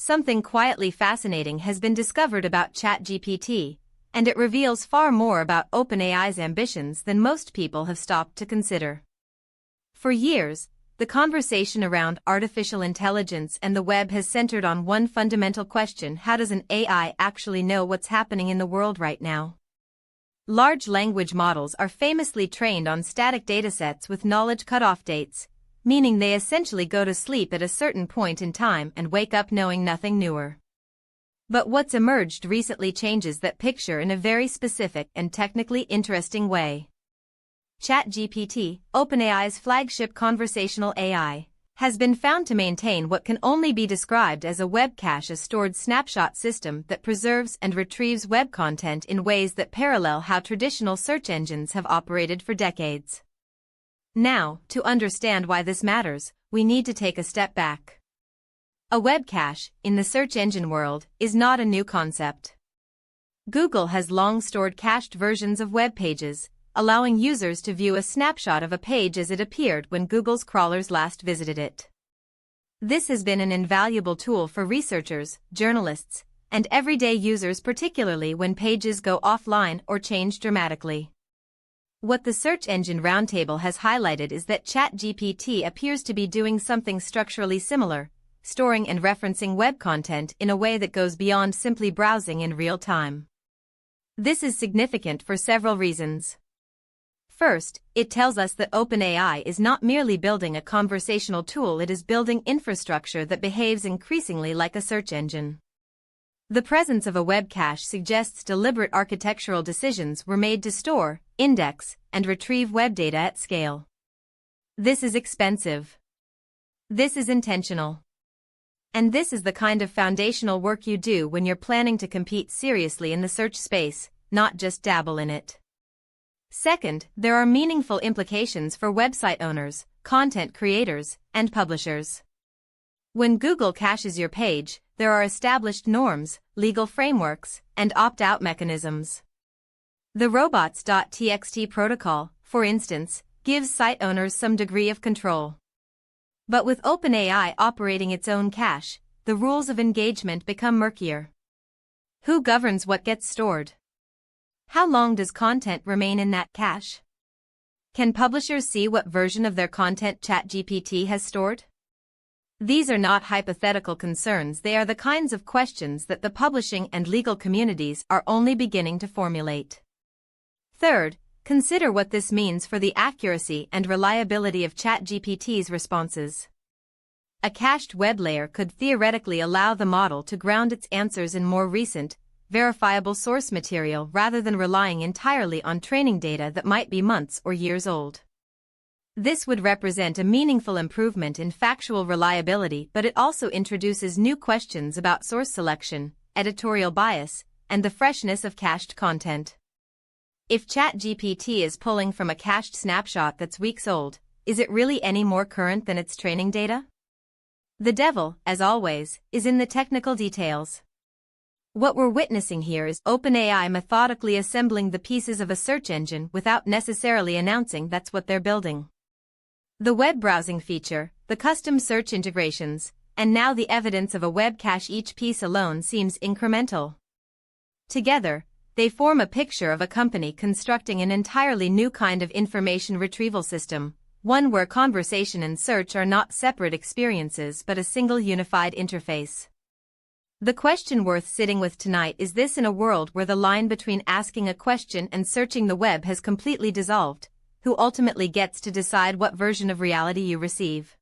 something quietly fascinating has been discovered about ChatGPT, and it reveals far more about OpenAI's ambitions than most people have stopped to consider. For years, the conversation around artificial intelligence and the web has centered on one fundamental question: how does an AI actually know what's happening in the world right now? Large language models are famously trained on static datasets with knowledge cutoff dates, meaning they essentially go to sleep at a certain point in time and wake up knowing nothing newer. But what's emerged recently changes that picture in a very specific and technically interesting way. ChatGPT, OpenAI's flagship conversational AI, has been found to maintain what can only be described as a web cache, a stored snapshot system that preserves and retrieves web content in ways that parallel how traditional search engines have operated for decades. Now, to understand why this matters, we need to take a step back. A web cache, in the search engine world, is not a new concept. Google has long stored cached versions of web pages, allowing users to view a snapshot of a page as it appeared when Google's crawlers last visited it. This has been an invaluable tool for researchers, journalists, and everyday users, particularly when pages go offline or change dramatically. What the search engine Roundtable has highlighted is that ChatGPT appears to be doing something structurally similar, storing and referencing web content in a way that goes beyond simply browsing in real time. This is significant for several reasons. First, it tells us that OpenAI is not merely building a conversational tool, it is building infrastructure that behaves increasingly like a search engine. The presence of a web cache suggests deliberate architectural decisions were made to store, index, and retrieve web data at scale. This is expensive. This is intentional. And this is the kind of foundational work you do when you're planning to compete seriously in the search space, not just dabble in it. Second, there are meaningful implications for website owners, content creators, and publishers. When Google caches your page, there are established norms, legal frameworks, and opt-out mechanisms. The robots.txt protocol, for instance, gives site owners some degree of control. But with OpenAI operating its own cache, the rules of engagement become murkier. Who governs what gets stored? How long does content remain in that cache? Can publishers see what version of their content ChatGPT has stored? These are not hypothetical concerns, they are the kinds of questions that the publishing and legal communities are only beginning to formulate. Third, consider what this means for the accuracy and reliability of ChatGPT's responses. A cached web layer could theoretically allow the model to ground its answers in more recent, verifiable source material rather than relying entirely on training data that might be months or years old. This would represent a meaningful improvement in factual reliability, but it also introduces new questions about source selection, editorial bias, and the freshness of cached content. If ChatGPT is pulling from a cached snapshot that's weeks old, is it really any more current than its training data? The devil, as always, is in the technical details. What we're witnessing here is OpenAI methodically assembling the pieces of a search engine without necessarily announcing that's what they're building. The web browsing feature, the custom search integrations, and now the evidence of a web cache, each piece alone seems incremental. Together, they form a picture of a company constructing an entirely new kind of information retrieval system, one where conversation and search are not separate experiences but a single unified interface. The question worth sitting with tonight is this: in a world where the line between asking a question and searching the web has completely dissolved, who ultimately gets to decide what version of reality you receive?